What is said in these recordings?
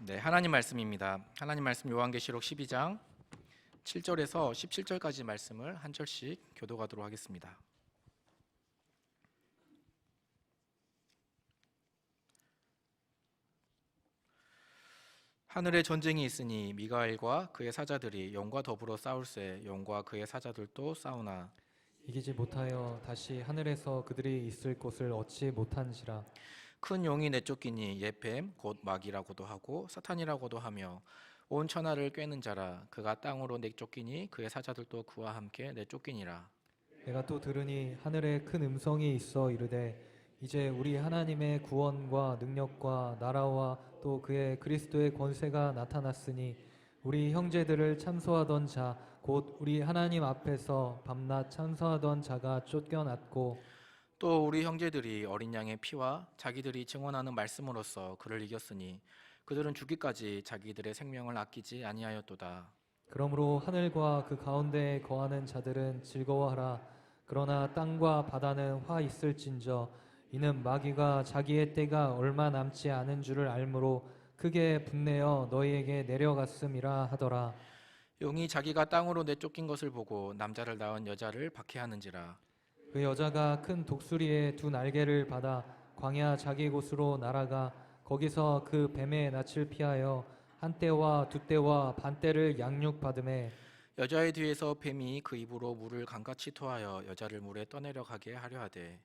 네, 하나님 말씀입니다. 하나님 말씀 요한계시록 12장 7절에서 17절까지 말씀을 한 절씩 교독하도록 하겠습니다. 하늘에 전쟁이 있으니 미가엘과 그의 사자들이 용과 더불어 싸울세 용과 그의 사자들도 싸우나 이기지 못하여 다시 하늘에서 그들이 있을 곳을 얻지 못한지라. 큰 용이 내쫓기니 예뱀 곧 마귀라고도 하고 사탄이라고도 하며 온 천하를 꿰는 자라. 그가 땅으로 내쫓기니 그의 사자들도 그와 함께 내쫓기니라. 내가 또 들으니 하늘에 큰 음성이 있어 이르되 이제 우리 하나님의 구원과 능력과 나라와 또 그의 그리스도의 권세가 나타났으니 우리 형제들을 참소하던 자 곧 우리 하나님 앞에서 밤낮 참소하던 자가 쫓겨났고 또 우리 형제들이 어린 양의 피와 자기들이 증언하는 말씀으로써 그를 이겼으니 그들은 죽기까지 자기들의 생명을 아끼지 아니하였도다. 그러므로 하늘과 그 가운데에 거하는 자들은 즐거워하라. 그러나 땅과 바다는 화 있을진저 이는 마귀가 자기의 때가 얼마 남지 않은 줄을 알므로 크게 분내어 너희에게 내려갔음이라 하더라. 용이 자기가 땅으로 내쫓긴 것을 보고 남자를 낳은 여자를 박해하는지라. 그 여자가 큰 독수리의 두 날개를 받아 광야 자기 곳으로 날아가 거기서 그 뱀의 낯을 피하여 한 떼와 두 떼와 반 떼를 양육받음에 여자의 뒤에서 뱀이 그 입으로 물을 강같이 토하여 여자를 물에 떠내려 가게 하려 하되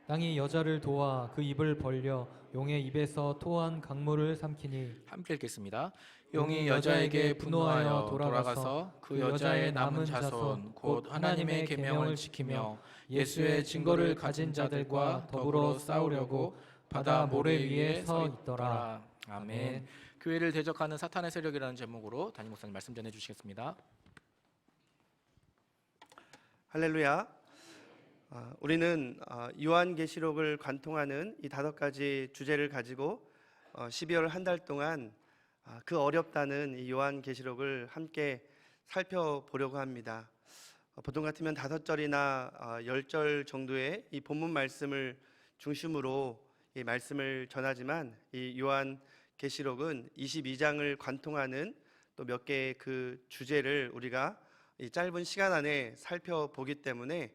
땅이 여자를 도와 그 입을 벌려 용의 입에서 토한 강물을 삼키니. 함께 읽겠습니다. 용이 여자에게 분노하여 돌아가서 그 여자의 남은 자손 곧 하나님의 계명을 지키며 예수의 증거를 가진 자들과 더불어 싸우려고 바다 모래 위에 서 있더라. 아멘. 교회를 대적하는 사탄의 세력이라는 제목으로 담임 목사님 말씀 전해 주시겠습니다. 할렐루야. 우리는 요한계시록을 관통하는 이 5가지 주제를 가지고 12월 한 달 동안 그 어렵다는 이 요한계시록을 함께 살펴보려고 합니다. 보통 같으면 5절이나 10절 정도의 이 본문 말씀을 중심으로 이 말씀을 전하지만 이 요한계시록은 22장을 관통하는 또 몇 개의 그 주제를 우리가 이 짧은 시간 안에 살펴보기 때문에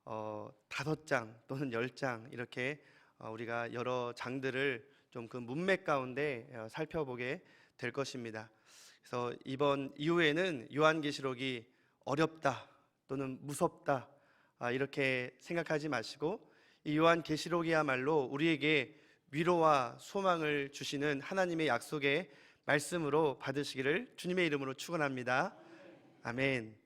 5장 또는 10장 이렇게 우리가 여러 장들을 좀 그 문맥 가운데 살펴보게 될 것입니다. 그래서 이번 이후에는 요한계시록이 어렵다 또는 무섭다 이렇게 생각하지 마시고 이 요한계시록이야말로 우리에게 위로와 소망을 주시는 하나님의 약속의 말씀으로 받으시기를 주님의 이름으로 축원합니다. 아멘.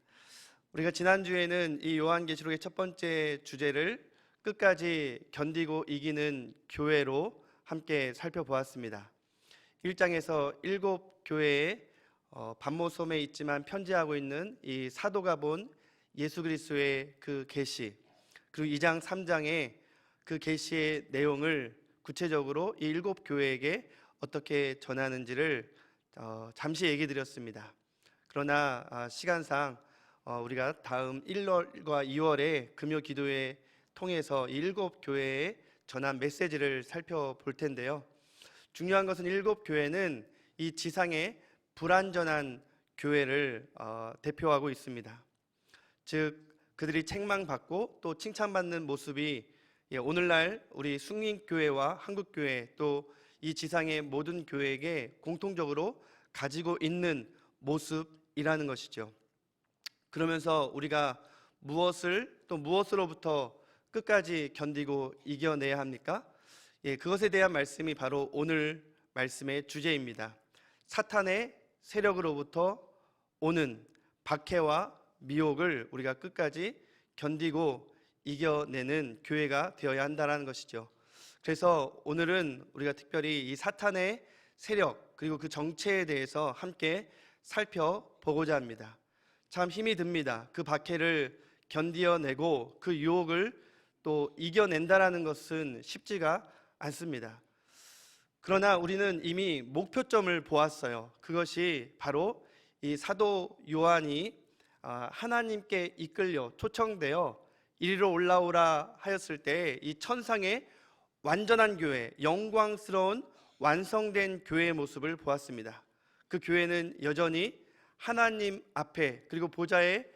우리가 지난주에는 이 요한계시록의 첫 번째 주제를 끝까지 견디고 이기는 교회로 함께 살펴보았습니다. 1장에서 7교회에 반모섬에 있지만 편지하고 있는 이 사도가 본 예수 그리스도의 그 계시, 그리고 2장 3장에 그 계시의 내용을 구체적으로 이 7교회에게 어떻게 전하는지를 잠시 얘기 드렸습니다. 그러나 시간상 우리가 다음 1월과 2월에 금요 기도회 통해서 이 7교회에 전한 메시지를 살펴볼 텐데요. 중요한 것은 7교회는 이 지상의 불완전한 교회를 대표하고 있습니다. 즉 그들이 책망받고 또 칭찬받는 모습이 오늘날 우리 숙림교회와 한국교회 또 이 지상의 모든 교회에게 공통적으로 가지고 있는 모습이라는 것이죠. 그러면서 우리가 무엇을 또 무엇으로부터 끝까지 견디고 이겨내야 합니까? 그것에 대한 말씀이 바로 오늘 말씀의 주제입니다. 사탄의 세력으로부터 오는 박해와 미혹을 우리가 끝까지 견디고 이겨내는 교회가 되어야 한다는 것이죠. 그래서 오늘은 우리가 특별히 이 사탄의 세력 그리고 그 정체에 대해서 함께 살펴보고자 합니다. 참 힘이 듭니다. 그 박해를 견디어내고 그 유혹을 또 이겨낸다라는 것은 쉽지가 않습니다. 그러나 우리는 이미 목표점을 보았어요. 그것이 바로 이 사도 요한이 하나님께 이끌려 초청되어 이리로 올라오라 하였을 때 이 천상의 완전한 교회, 영광스러운 완성된 교회의 모습을 보았습니다. 그 교회는 여전히 하나님 앞에 그리고 보좌에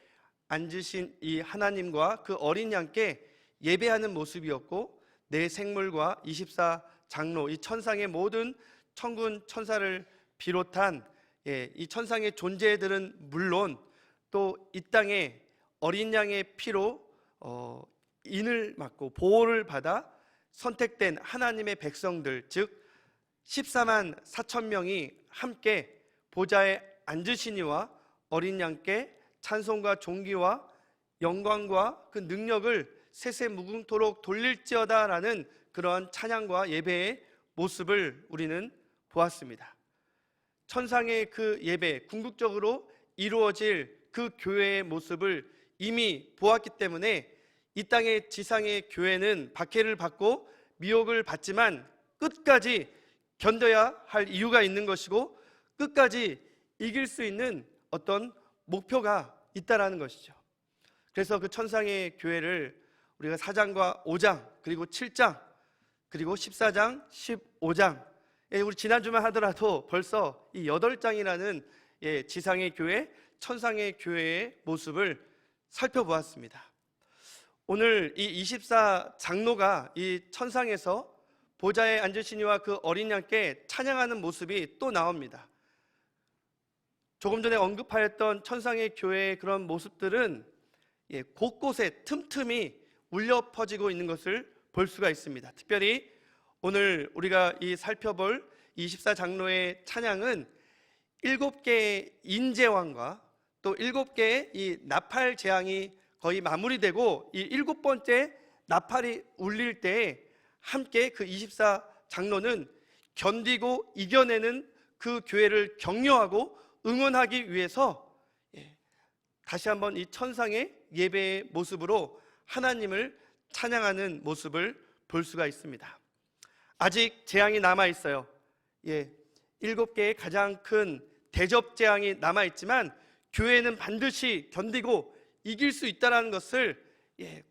앉으신 이 하나님과 그 어린 양께 예배하는 모습이었고, 내 생물과 24장로 이 천상의 모든 천군 천사를 비롯한 이 천상의 존재들은 물론 또 이 땅에 어린 양의 피로 인을 맞고 보호를 받아 선택된 하나님의 백성들, 즉 14만 4천 명이 함께 보좌에 앉으시니와 어린 양께 찬송과 존귀와 영광과 그 능력을 세세무궁토록 돌릴지어다라는 그러한 찬양과 예배의 모습을 우리는 보았습니다. 천상의 그 예배, 궁극적으로 이루어질 그 교회의 모습을 이미 보았기 때문에 이 땅의 지상의 교회는 박해를 받고 미혹을 받지만 끝까지 견뎌야 할 이유가 있는 것이고, 끝까지 이길 수 있는 어떤 목표가 있다라는 것이죠. 그래서 그 천상의 교회를 우리가 4장과 5장 그리고 7장 그리고 14장 15장, 우리 지난주만 하더라도 벌써 이 8장이라는 지상의 교회, 천상의 교회의 모습을 살펴보았습니다. 오늘 이 24장로가 이 천상에서 보좌에 앉으시니와 그 어린 양께 찬양하는 모습이 또 나옵니다. 조금 전에 언급하였던 천상의 교회의 그런 모습들은 곳곳에 틈틈이 울려 퍼지고 있는 것을 볼 수가 있습니다. 특별히 오늘 우리가 살펴볼 24장로의 찬양은 7개의 인재왕과 또 7개의 이 나팔 재앙이 거의 마무리되고 이 7번째 나팔이 울릴 때에 함께 그 24장로는 견디고 이겨내는 그 교회를 격려하고 응원하기 위해서 다시 한번 이 천상의 예배의 모습으로 하나님을 찬양하는 모습을 볼 수가 있습니다. 아직 재앙이 남아 있어요. 7개의 가장 큰 대접 재앙이 남아 있지만 교회는 반드시 견디고 이길 수 있다는 것을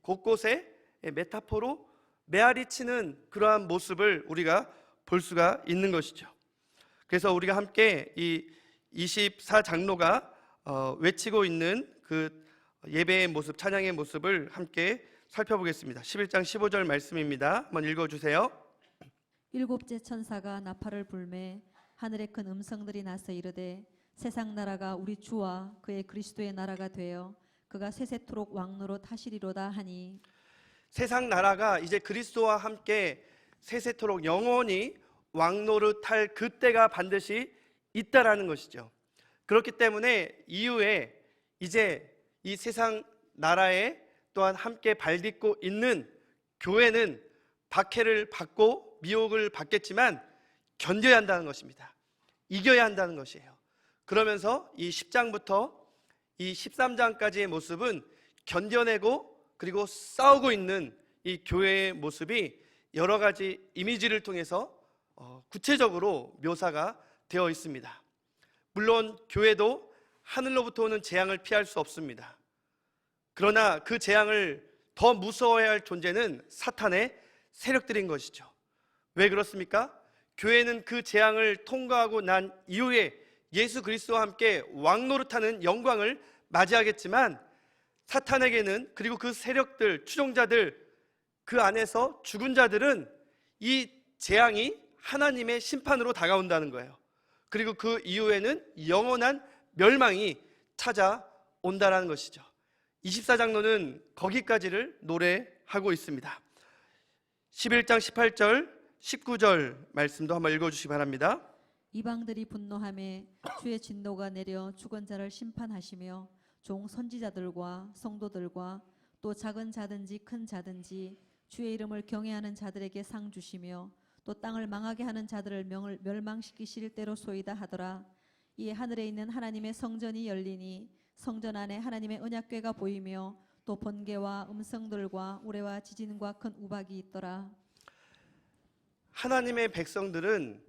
곳곳에 메타포로 메아리치는 그러한 모습을 우리가 볼 수가 있는 것이죠. 그래서 우리가 함께 이 24장로가 외치고 있는 그 예배의 모습, 찬양의 모습을 함께 살펴보겠습니다. 11장 15절 말씀입니다. 한번 읽어주세요. 일곱째 천사가 나팔을 불매 하늘에 큰 음성들이 나서 이르되 세상 나라가 우리 주와 그의 그리스도의 나라가 되어 그가 세세토록 왕노로 타시리로다 하니, 세상 나라가 이제 그리스도와 함께 세세토록 영원히 왕노릇할 그때가 반드시 있다라는 것이죠. 그렇기 때문에 이후에 이제 이 세상 나라에 또한 함께 발딛고 있는 교회는 박해를 받고 미혹을 받겠지만 견뎌야 한다는 것입니다. 이겨야 한다는 것이에요. 그러면서 이 10장부터 이 13장까지의 모습은 견뎌내고 그리고 싸우고 있는 이 교회의 모습이 여러 가지 이미지를 통해서 구체적으로 묘사가 되어 있습니다. 물론 교회도 하늘로부터 오는 재앙을 피할 수 없습니다. 그러나 그 재앙을 더 무서워해야 할 존재는 사탄의 세력들인 것이죠. 왜 그렇습니까? 교회는 그 재앙을 통과하고 난 이후에 예수 그리스도와 함께 왕노릇하는 영광을 맞이하겠지만, 사탄에게는, 그리고 그 세력들, 추종자들, 그 안에서 죽은 자들은 이 재앙이 하나님의 심판으로 다가온다는 거예요. 그리고 그 이후에는 영원한 멸망이 찾아온다는 것이죠. 24장로는 거기까지를 노래하고 있습니다. 11장 18절 19절 말씀도 한번 읽어주시기 바랍니다. 이방들이 분노하며 주의 진노가 내려 죽은 자를 심판하시며 종 선지자들과 성도들과 또 작은 자든지 큰 자든지 주의 이름을 경외하는 자들에게 상 주시며 또 땅을 망하게 하는 자들을 멸망시키실 대로 소이다 하더라. 이에 하늘에 있는 하나님의 성전이 열리니 성전 안에 하나님의 언약궤가 보이며 또 번개와 음성들과 우레와 지진과 큰 우박이 있더라. 하나님의 백성들은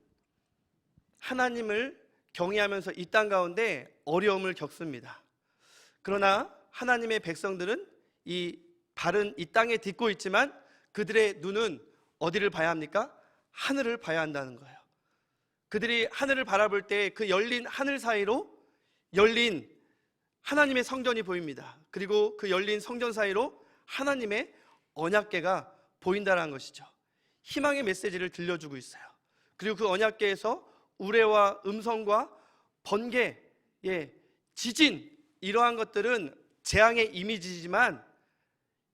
하나님을 경외하면서 이 땅 가운데 어려움을 겪습니다. 그러나 하나님의 백성들은 이 발은 이 땅에 딛고 있지만 그들의 눈은 어디를 봐야 합니까? 하늘을 봐야 한다는 거예요. 그들이 하늘을 바라볼 때 그 열린 하늘 사이로 열린 하나님의 성전이 보입니다. 그리고 그 열린 성전 사이로 하나님의 언약궤가 보인다는 것이죠. 희망의 메시지를 들려주고 있어요. 그리고 그 언약궤에서 우레와 음성과 번개, 지진, 이러한 것들은 재앙의 이미지지만,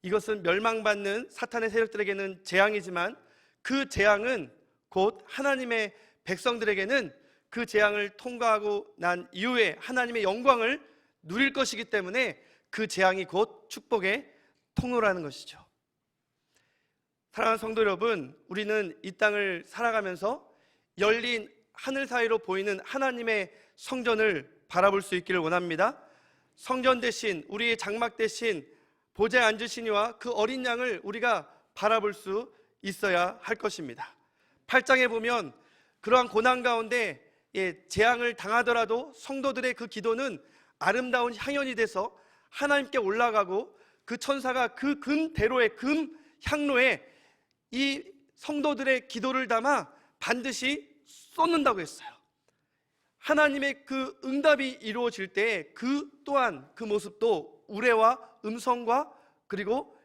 이것은 멸망받는 사탄의 세력들에게는 재앙이지만, 그 재앙은 곧 하나님의 백성들에게는 그 재앙을 통과하고 난 이후에 하나님의 영광을 누릴 것이기 때문에 그 재앙이 곧 축복의 통로라는 것이죠. 사랑하는 성도 여러분, 우리는 이 땅을 살아가면서 열린 하늘 사이로 보이는 하나님의 성전을 바라볼 수 있기를 원합니다. 성전 대신, 우리의 장막 대신 보좌에 앉으신 이와 그 어린 양을 우리가 바라볼 수 있어야 할 것입니다. 8장에 보면 그러한 고난 가운데 재앙을 당하더라도 성도들의 그 기도는 아름다운 향연이 돼서 하나님께 올라가고, 그 천사가 그 금대로의 금 향로에 이 성도들의 기도를 담아 반드시 쏟는다고 했어요. 하나님의 그 응답이 이루어질 때 그 또한 그 모습도 우레와 음성과 그리고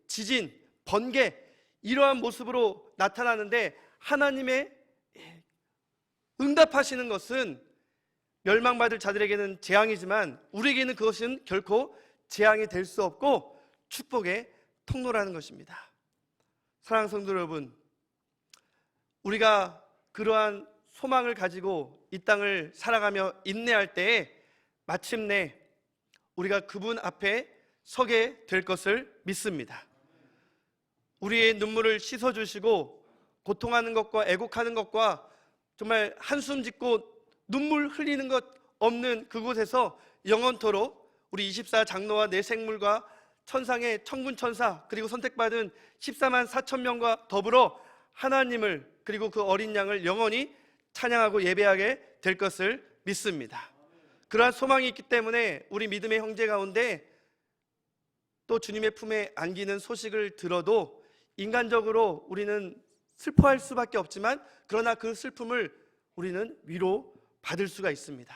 지진, 번개, 이러한 모습으로 나타나는데, 하나님의 응답하시는 것은 멸망받을 자들에게는 재앙이지만 우리에게는 그것은 결코 재앙이 될 수 없고 축복의 통로라는 것입니다. 사랑하는 성도 여러분, 우리가 그러한 소망을 가지고 이 땅을 살아가며 인내할 때에 마침내 우리가 그분 앞에 서게 될 것을 믿습니다. 우리의 눈물을 씻어주시고 고통하는 것과 애곡하는 것과 정말 한숨 짓고 눈물 흘리는 것 없는 그곳에서 영원토록 우리 24장로와 내 생물과 천상의 천군 천사, 그리고 선택받은 14만 4천 명과 더불어 하나님을, 그리고 그 어린 양을 영원히 찬양하고 예배하게 될 것을 믿습니다. 그러한 소망이 있기 때문에 우리 믿음의 형제 가운데 또 주님의 품에 안기는 소식을 들어도 인간적으로 우리는 슬퍼할 수밖에 없지만, 그러나 그 슬픔을 우리는 위로 받을 수가 있습니다.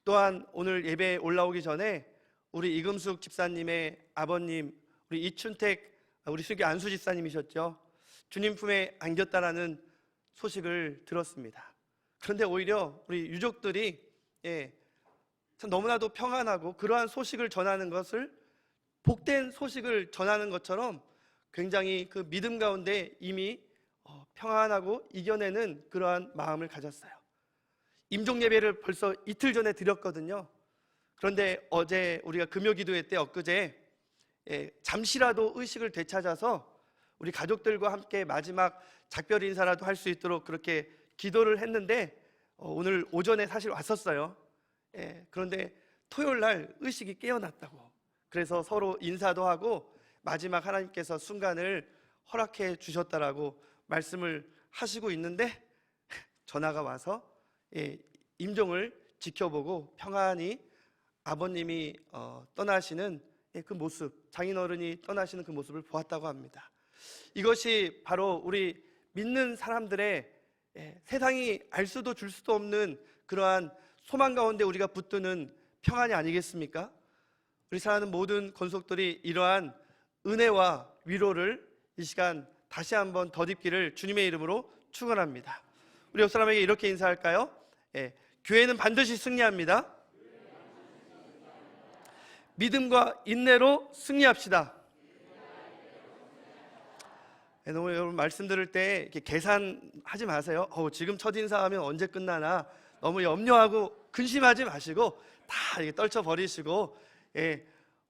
또한 오늘 예배에 올라오기 전에 우리 이금숙 집사님의 아버님, 우리 이춘택, 우리 수기 안수 집사님이셨죠. 주님 품에 안겼다라는 소식을 들었습니다. 그런데 오히려 우리 유족들이 참 너무나도 평안하고 그러한 소식을 전하는 것을, 복된 소식을 전하는 것처럼 굉장히 그 믿음 가운데 이미 평안하고 이겨내는 그러한 마음을 가졌어요. 임종 예배를 벌써 이틀 전에 드렸거든요. 그런데 어제 우리가 금요 기도회 때 엊그제 잠시라도 의식을 되찾아서 우리 가족들과 함께 마지막 작별 인사라도 할 수 있도록 그렇게 기도를 했는데, 오늘 오전에 사실 왔었어요. 그런데 토요일 날 의식이 깨어났다고, 그래서 서로 인사도 하고 마지막 하나님께서 순간을 허락해 주셨다라고 말씀을 하시고 있는데, 전화가 와서 임종을 지켜보고 평안히 아버님이 떠나시는 그 모습, 장인어른이 떠나시는 그 모습을 보았다고 합니다. 이것이 바로 우리 믿는 사람들의 세상이 알 수도 줄 수도 없는 그러한 소망 가운데 우리가 붙드는 평안이 아니겠습니까? 우리 사랑하는 모든 권속들이 이러한 은혜와 위로를 이 시간 다시 한번 덧입기를 주님의 이름으로 축원합니다. 우리 옆 사람에게 이렇게 인사할까요? 교회는 반드시 승리합니다. 믿음과 인내로 승리합시다. 너무 여러분 말씀 들을 때 이렇게 계산하지 마세요. 지금 첫 인사하면 언제 끝나나 너무 염려하고 근심하지 마시고 다 이렇게 떨쳐버리시고,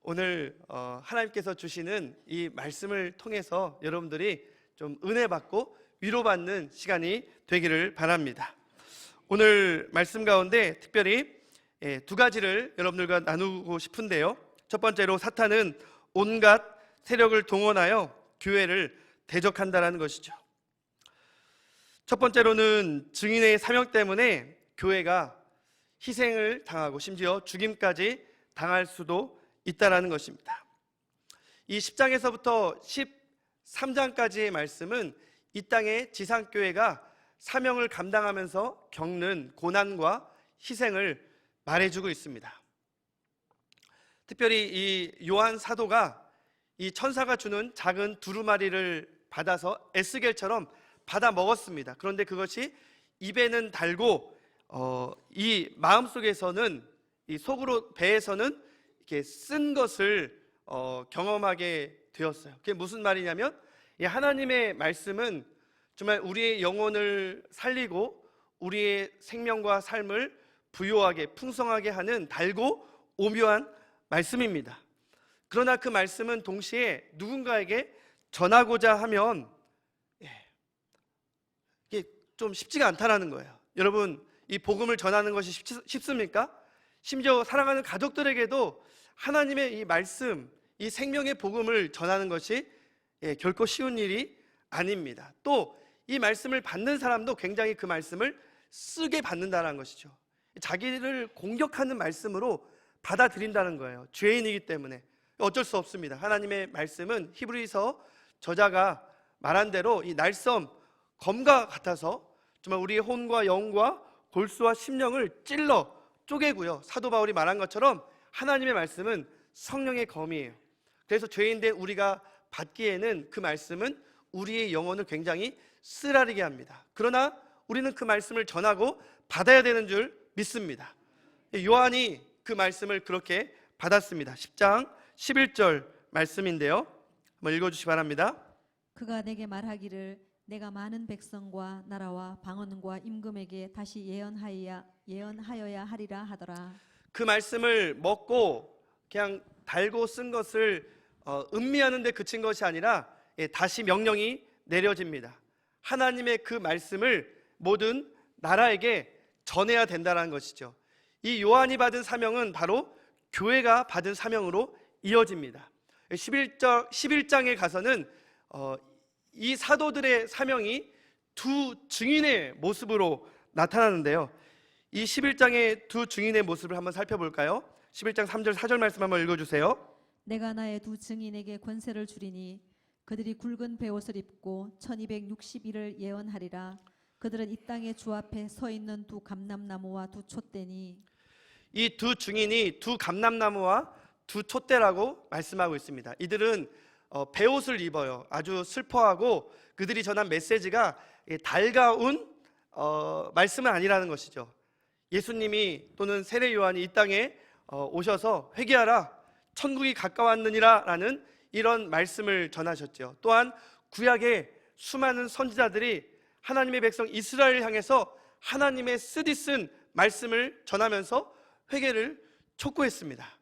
오늘 하나님께서 주시는 이 말씀을 통해서 여러분들이 좀 은혜 받고 위로받는 시간이 되기를 바랍니다. 오늘 말씀 가운데 특별히 두 가지를 여러분들과 나누고 싶은데요. 첫 번째로 사탄은 온갖 세력을 동원하여 교회를 대적한다라는 것이죠. 첫 번째로는 증인의 사명 때문에 교회가 희생을 당하고 심지어 죽임까지 당할 수도 있다라는 것입니다. 이 10장에서부터 13장까지의 말씀은 이 땅의 지상교회가 사명을 감당하면서 겪는 고난과 희생을 말해주고 있습니다. 특별히 이 요한 사도가 이 천사가 주는 작은 두루마리를 받아서 에스겔처럼 받아 먹었습니다. 그런데 그것이 입에는 달고 이 마음속에서는, 이 속으로, 배에서는 이렇게 쓴 것을 경험하게 되었어요. 그게 무슨 말이냐면, 이 하나님의 말씀은 정말 우리의 영혼을 살리고 우리의 생명과 삶을 부요하게 풍성하게 하는 달고 오묘한 말씀입니다. 그러나 그 말씀은 동시에 누군가에게 전하고자 하면 이게 좀 쉽지가 않다는 거예요. 여러분, 이 복음을 전하는 것이 쉽습니까? 심지어 사랑하는 가족들에게도 하나님의 이 말씀, 이 생명의 복음을 전하는 것이 결코 쉬운 일이 아닙니다. 또 이 말씀을 받는 사람도 굉장히 그 말씀을 쓰게 받는다는 것이죠. 자기를 공격하는 말씀으로 받아들인다는 거예요. 죄인이기 때문에 어쩔 수 없습니다. 하나님의 말씀은 히브리서 저자가 말한 대로 이 날섬 검과 같아서 정말 우리의 혼과 영과 골수와 심령을 찔러 쪼개고요. 사도 바울이 말한 것처럼 하나님의 말씀은 성령의 검이에요. 그래서 죄인된 우리가 받기에는 그 말씀은 우리의 영혼을 굉장히 쓰라리게 합니다. 그러나 우리는 그 말씀을 전하고 받아야 되는 줄 믿습니다. 요한이 그 말씀을 그렇게 받았습니다. 10장 11절 말씀인데요, 한번 읽어주시기 바랍니다. 그가 내게 말하기를 내가 많은 백성과 나라와 방언과 임금에게 다시 예언하여야 하리라 하더라. 그 말씀을 먹고 그냥 달고 쓴 것을 음미하는 데 그친 것이 아니라 다시 명령이 내려집니다. 하나님의 그 말씀을 모든 나라에게 전해야 된다는 것이죠. 이 요한이 받은 사명은 바로 교회가 받은 사명으로 이어집니다. 11장에 가서는 이 사도들의 사명이 두 증인의 모습으로 나타나는데요, 이 11장의 두 증인의 모습을 한번 살펴볼까요? 11장 3절 4절 말씀 한번 읽어주세요. 내가 나의 두 증인에게 권세를 주리니 그들이 굵은 베옷을 입고 1260일을 예언하리라. 그들은 이 땅의 주 앞에 서 있는 두 감람나무와 두 촛대니. 이 두 증인이 두 감람나무와 두 촛대라고 말씀하고 있습니다. 이들은 베옷을 입어요. 아주 슬퍼하고 그들이 전한 메시지가 달가운 말씀은 아니라는 것이죠. 예수님이 또는 세례 요한이 이 땅에 오셔서 회개하라, 천국이 가까웠느니라 라는 이런 말씀을 전하셨죠. 또한 구약의 수많은 선지자들이 하나님의 백성 이스라엘을 향해서 하나님의 쓰디쓴 말씀을 전하면서 회개를 촉구했습니다.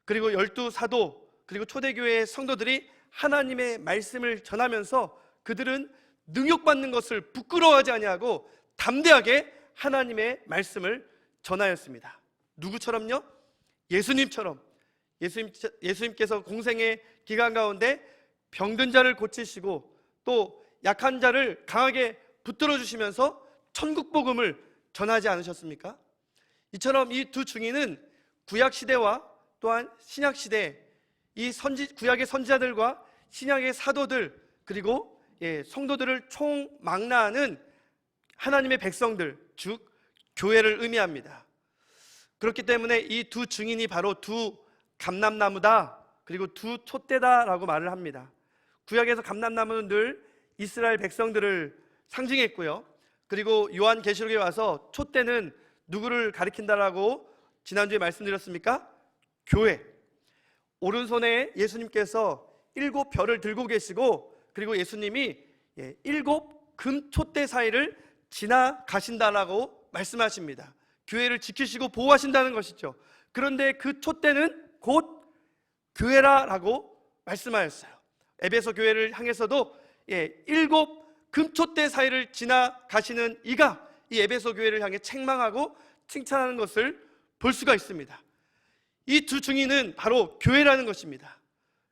그리고 12사도 그리고 초대교회의 성도들이 하나님의 말씀을 전하면서 그들은 능욕받는 것을 부끄러워하지 아니하고 담대하게 하나님의 말씀을 전하였습니다. 누구처럼요? 예수님처럼. 예수님께서 공생의 기간 가운데 병든 자를 고치시고 또 약한 자를 강하게 붙들어 주시면서 천국 복음을 전하지 않으셨습니까? 이처럼 이 두 증인은 구약 시대와 또한 신약 시대, 이 구약의 선지자들과 신약의 사도들 그리고 성도들을 총망라하는 하나님의 백성들, 즉 교회를 의미합니다. 그렇기 때문에 이 두 증인이 바로 두 감람나무다 그리고 두 촛대다라고 말을 합니다. 구약에서 감람나무는 늘 이스라엘 백성들을 상징했고요, 그리고 요한계시록에 와서 촛대는 누구를 가리킨다라고 지난주에 말씀드렸습니까? 교회. 오른손에 예수님께서 7별을 들고 계시고 그리고 예수님이 7 금촛대 사이를 지나가신다라고 말씀하십니다. 교회를 지키시고 보호하신다는 것이죠. 그런데 그 촛대는 곧 교회라라고 말씀하였어요. 에베소 교회를 향해서도 7 금촛대 사이를 지나가시는 이가 이 에베소 교회를 향해 책망하고 칭찬하는 것을 볼 수가 있습니다. 이 두 증인은 바로 교회라는 것입니다.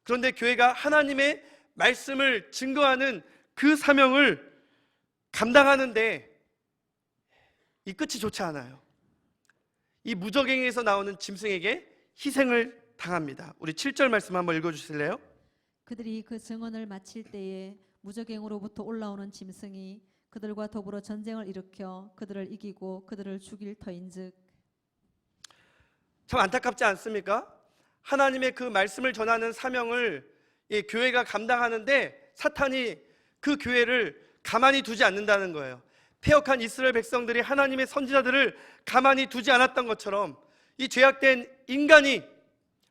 그런데 교회가 하나님의 말씀을 증거하는 그 사명을 감당하는데 이 끝이 좋지 않아요. 이 무적행에서 나오는 짐승에게 희생을 당합니다. 우리 7절 말씀 한번 읽어주실래요? 그들이 그 증언을 마칠 때에 무적행으로부터 올라오는 짐승이 그들과 더불어 전쟁을 일으켜 그들을 이기고 그들을 죽일 터인즉. 참 안타깝지 않습니까? 하나님의 그 말씀을 전하는 사명을 교회가 감당하는데 사탄이 그 교회를 가만히 두지 않는다는 거예요. 패역한 이스라엘 백성들이 하나님의 선지자들을 가만히 두지 않았던 것처럼 이 죄악된 인간이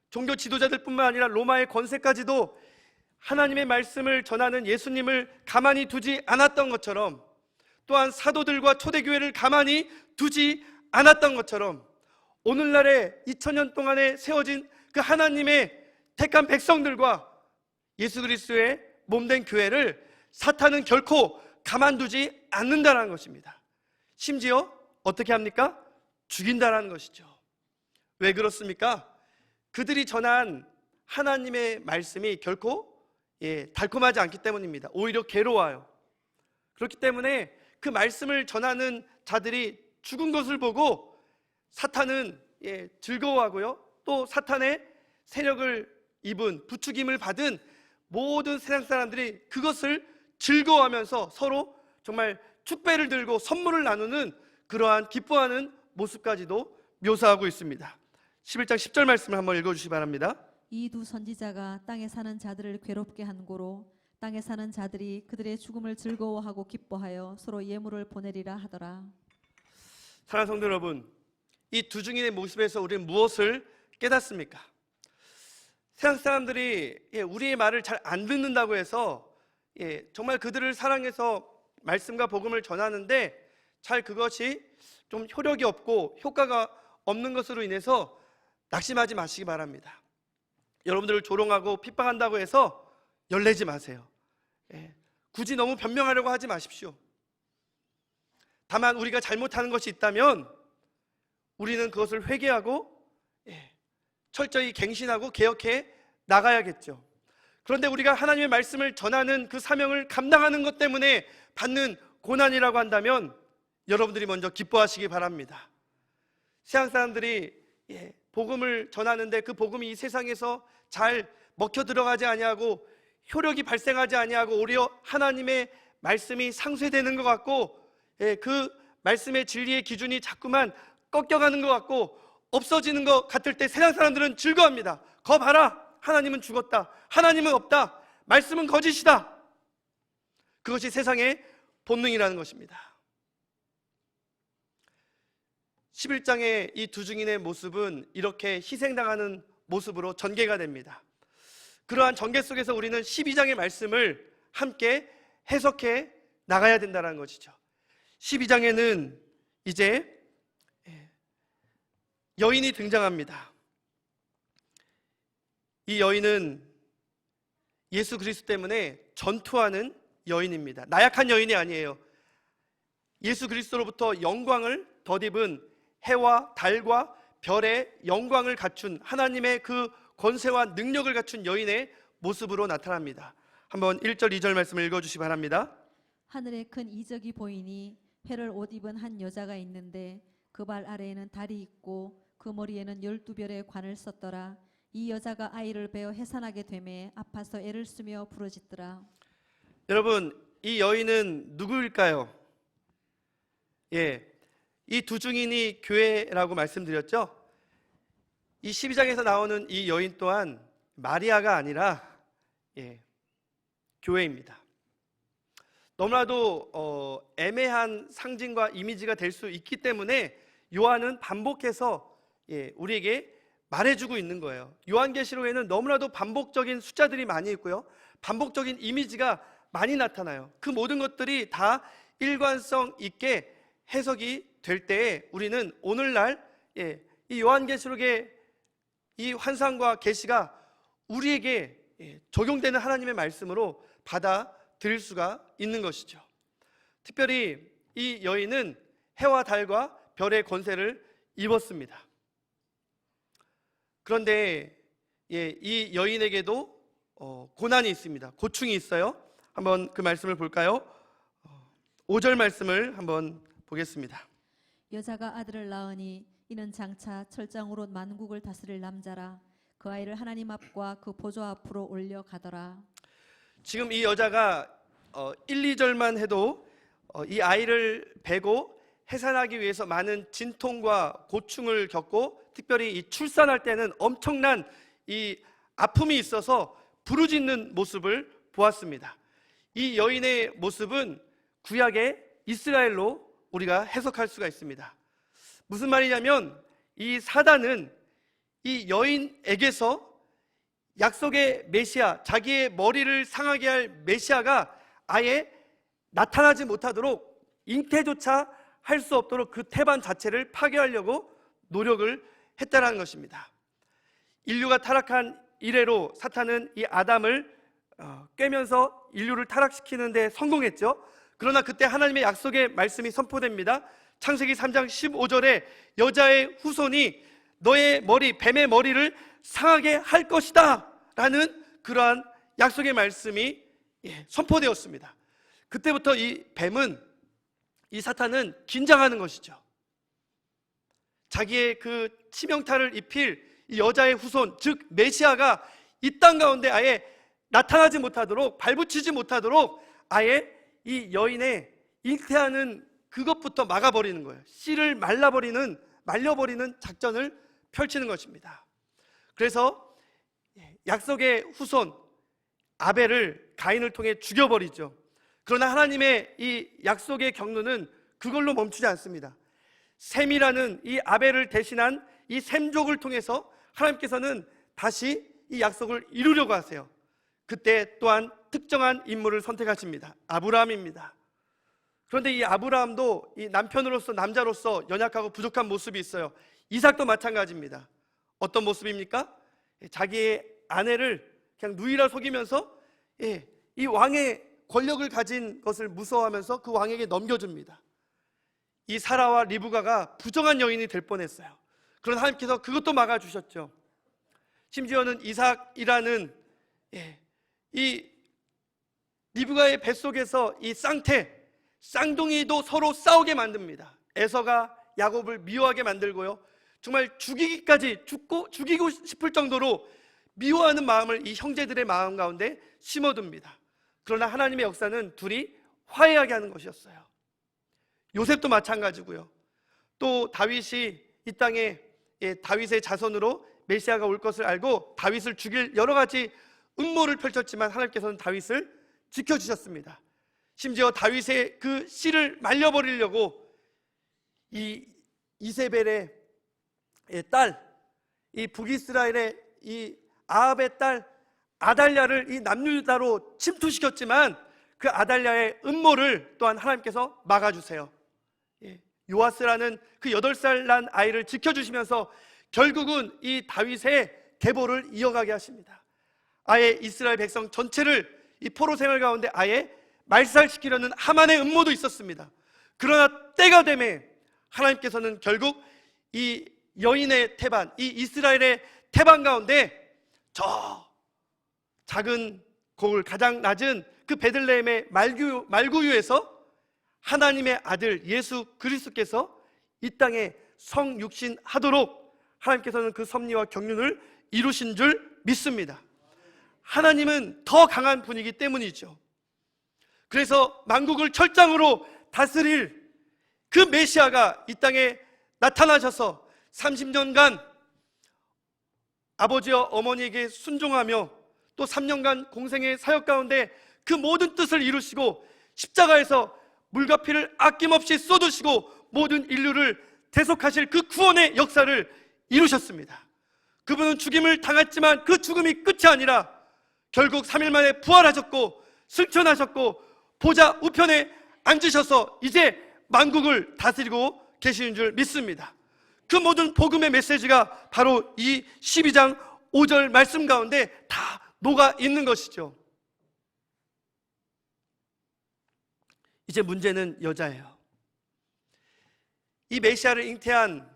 종교 지도자들뿐만 아니라 로마의 권세까지도 하나님의 말씀을 전하는 예수님을 가만히 두지 않았던 것처럼, 또한 사도들과 초대교회를 가만히 두지 않았던 것처럼 오늘날의 2000년 동안에 세워진 그 하나님의 택한 백성들과 예수 그리스도의 몸된 교회를 사탄은 결코 가만두지 않는다는 것입니다. 심지어 어떻게 합니까? 죽인다라는 것이죠. 왜 그렇습니까? 그들이 전한 하나님의 말씀이 결코 달콤하지 않기 때문입니다. 오히려 괴로워요. 그렇기 때문에 그 말씀을 전하는 자들이 죽은 것을 보고 사탄은 즐거워하고요, 또 사탄의 세력을 입은, 부추김을 받은 모든 세상 사람들이 그것을 즐거워하면서 서로 정말 축배를 들고 선물을 나누는 그러한 기뻐하는 모습까지도 묘사하고 있습니다. 11장 10절 말씀을 한번 읽어주시기 바랍니다. 이 두 선지자가 땅에 사는 자들을 괴롭게 한 고로 땅에 사는 자들이 그들의 죽음을 즐거워하고 기뻐하여 서로 예물을 보내리라 하더라. 사랑하는 성도 여러분, 이 두 증인의 모습에서 우리는 무엇을 깨닫습니까? 세상 사람들이 우리의 말을 잘 안 듣는다고 해서 정말 그들을 사랑해서 말씀과 복음을 전하는데 잘 그것이 좀 효력이 없고 효과가 없는 것으로 인해서 낙심하지 마시기 바랍니다. 여러분들을 조롱하고 핍박한다고 해서 열내지 마세요. 굳이 너무 변명하려고 하지 마십시오. 다만 우리가 잘못하는 것이 있다면 우리는 그것을 회개하고 철저히 갱신하고 개혁해 나가야겠죠. 그런데 우리가 하나님의 말씀을 전하는 그 사명을 감당하는 것 때문에 받는 고난이라고 한다면 여러분들이 먼저 기뻐하시기 바랍니다. 세상 사람들이 복음을 전하는데 그 복음이 이 세상에서 잘 먹혀 들어가지 아니하고 효력이 발생하지 아니하고 오히려 하나님의 말씀이 상쇄되는 것 같고 그 말씀의 진리의 기준이 자꾸만 꺾여가는 것 같고 없어지는 것 같을 때 세상 사람들은 즐거워합니다. 거 봐라, 하나님은 죽었다, 하나님은 없다, 말씀은 거짓이다. 그것이 세상의 본능이라는 것입니다. 11장의 이 두 증인의 모습은 이렇게 희생당하는 모습으로 전개가 됩니다. 그러한 전개 속에서 우리는 12장의 말씀을 함께 해석해 나가야 된다는 것이죠. 12장에는 이제 여인이 등장합니다. 이 여인은 예수 그리스도 때문에 전투하는 여인입니다. 나약한 여인이 아니에요. 예수 그리스도로부터 영광을 덧입은 해와 달과 별의 영광을 갖춘 하나님의 그 권세와 능력을 갖춘 여인의 모습으로 나타납니다. 한번 1절 2절 말씀을 읽어주시기 바랍니다. 하늘에 큰 이적이 보이니 해를 옷 입은 한 여자가 있는데 그 발 아래에는 달이 있고 그 머리에는 12별의 관을 썼더라. 이 여자가 아이를 베어 해산하게 되매 아파서 애를 쓰며 부르짖더라. 여러분, 이 여인은 누구일까요? 이 두 증인이 교회라고 말씀드렸죠? 이 12장에서 나오는 이 여인 또한 마리아가 아니라 교회입니다. 너무나도 애매한 상징과 이미지가 될 수 있기 때문에 요한은 반복해서 우리에게 말해주고 있는 거예요. 요한계시록에는 너무나도 반복적인 숫자들이 많이 있고요, 반복적인 이미지가 많이 나타나요. 그 모든 것들이 다 일관성 있게 해석이 될 때에 우리는 오늘날 이 요한계시록의 이 환상과 계시가 우리에게 적용되는 하나님의 말씀으로 받아들일 수가 있는 것이죠. 특별히 이 여인은 해와 달과 별의 권세를 입었습니다. 그런데 이 여인에게도 고난이 있습니다. 고충이 있어요. 한번 그 말씀을 볼까요? 5절 말씀을 한번 보겠습니다. 여자가 아들을 낳으니 이는 장차 철장으로 만국을 다스릴 남자라. 그 아이를 하나님 앞과 그 보좌 앞으로 올려가더라. 지금 이 여자가 1, 2절만 해도 이 아이를 베고 해산하기 위해서 많은 진통과 고충을 겪고, 특별히 이 출산할 때는 엄청난 이 아픔이 있어서 부르짖는 모습을 보았습니다. 이 여인의 모습은 구약의 이스라엘로 우리가 해석할 수가 있습니다. 무슨 말이냐면, 이 사단은 이 여인에게서 약속의 메시아, 자기의 머리를 상하게 할 메시아가 아예 나타나지 못하도록, 잉태조차 할 수 없도록 그 태반 자체를 파괴하려고 노력을 했다는 것입니다. 인류가 타락한 이래로 사탄은 이 아담을 꿰면서 인류를 타락시키는 데 성공했죠. 그러나 그때 하나님의 약속의 말씀이 선포됩니다. 창세기 3장 15절에 여자의 후손이 너의 머리, 뱀의 머리를 상하게 할 것이다 라는 그러한 약속의 말씀이 선포되었습니다. 그때부터 이 뱀은, 이 사탄은 긴장하는 것이죠. 자기의 그 치명타를 입힐 이 여자의 후손, 즉 메시아가 이 땅 가운데 아예 나타나지 못하도록, 발붙이지 못하도록 아예 이 여인의 잉태하는 그것부터 막아버리는 거예요. 씨를 말려버리는 작전을 펼치는 것입니다. 그래서 약속의 후손 아벨을 가인을 통해 죽여버리죠. 그러나 하나님의 이 약속의 경로는 그걸로 멈추지 않습니다. 셈이라는 이 아벨을 대신한 이 셈족을 통해서 하나님께서는 다시 이 약속을 이루려고 하세요. 그때 또한 특정한 인물을 선택하십니다. 아브라함입니다. 그런데 이 아브라함도 이 남편으로서, 남자로서 연약하고 부족한 모습이 있어요. 이삭도 마찬가지입니다. 어떤 모습입니까? 자기의 아내를 그냥 누이라 속이면서 이 왕의 권력을 가진 것을 무서워하면서 그 왕에게 넘겨줍니다. 이 사라와 리브가가 부정한 여인이 될 뻔했어요. 그러나 하나님께서 그것도 막아주셨죠. 심지어는 이삭이라는 이 리브가의 뱃속에서 이 쌍둥이도 서로 싸우게 만듭니다. 에서가 야곱을 미워하게 만들고요, 정말 죽이고 싶을 정도로 미워하는 마음을 이 형제들의 마음 가운데 심어둡니다. 그러나 하나님의 역사는 둘이 화해하게 하는 것이었어요. 요셉도 마찬가지고요. 또 다윗이 이 땅에 다윗의 자손으로 메시아가 올 것을 알고 다윗을 죽일 여러 가지 음모를 펼쳤지만 하나님께서는 다윗을 지켜주셨습니다. 심지어 다윗의 그 씨를 말려버리려고 이 이세벨의 딸, 이 북이스라엘의 이 아합의 딸 아달랴를 이 남유다로 침투시켰지만 그 아달랴의 음모를 또한 하나님께서 막아주세요. 요아스라는 그 8살 난 아이를 지켜주시면서 결국은 이 다윗의 계보를 이어가게 하십니다. 아예 이스라엘 백성 전체를 이 포로 생활 가운데 아예 말살시키려는 하만의 음모도 있었습니다. 그러나 때가 되매 하나님께서는 결국 이 여인의 태반, 이 이스라엘의 태반 가운데 저 작은 고을, 가장 낮은 그 베들레헴의 말구유에서 하나님의 아들 예수 그리스도께서 이 땅에 성육신하도록 하나님께서는 그 섭리와 경륜을 이루신 줄 믿습니다. 하나님은 더 강한 분이기 때문이죠. 그래서 만국을 철장으로 다스릴 그 메시아가 이 땅에 나타나셔서 30년간 아버지와 어머니에게 순종하며 또 3년간 공생의 사역 가운데 그 모든 뜻을 이루시고 십자가에서 물과 피를 아낌없이 쏟으시고 모든 인류를 대속하실 그 구원의 역사를 이루셨습니다. 그분은 죽임을 당했지만 그 죽음이 끝이 아니라 결국 3일 만에 부활하셨고 승천하셨고 보좌 우편에 앉으셔서 이제 만국을 다스리고 계시는 줄 믿습니다. 그 모든 복음의 메시지가 바로 이 12장 5절 말씀 가운데 다 녹아 있는 것이죠. 이제 문제는 여자예요. 이 메시아를 잉태한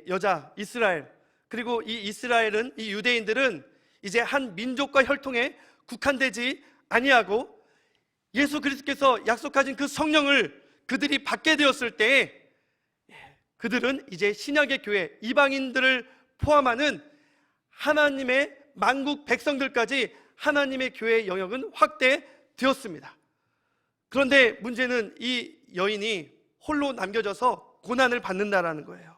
여자 이스라엘, 그리고 이 이스라엘은, 이 유대인들은 이제 한 민족과 혈통에 국한되지 아니하고 예수 그리스도께서 약속하신 그 성령을 그들이 받게 되었을 때에 그들은 이제 신약의 교회, 이방인들을 포함하는 하나님의 만국 백성들까지 하나님의 교회의 영역은 확대되었습니다. 그런데 문제는 이 여인이 홀로 남겨져서 고난을 받는다라는 거예요.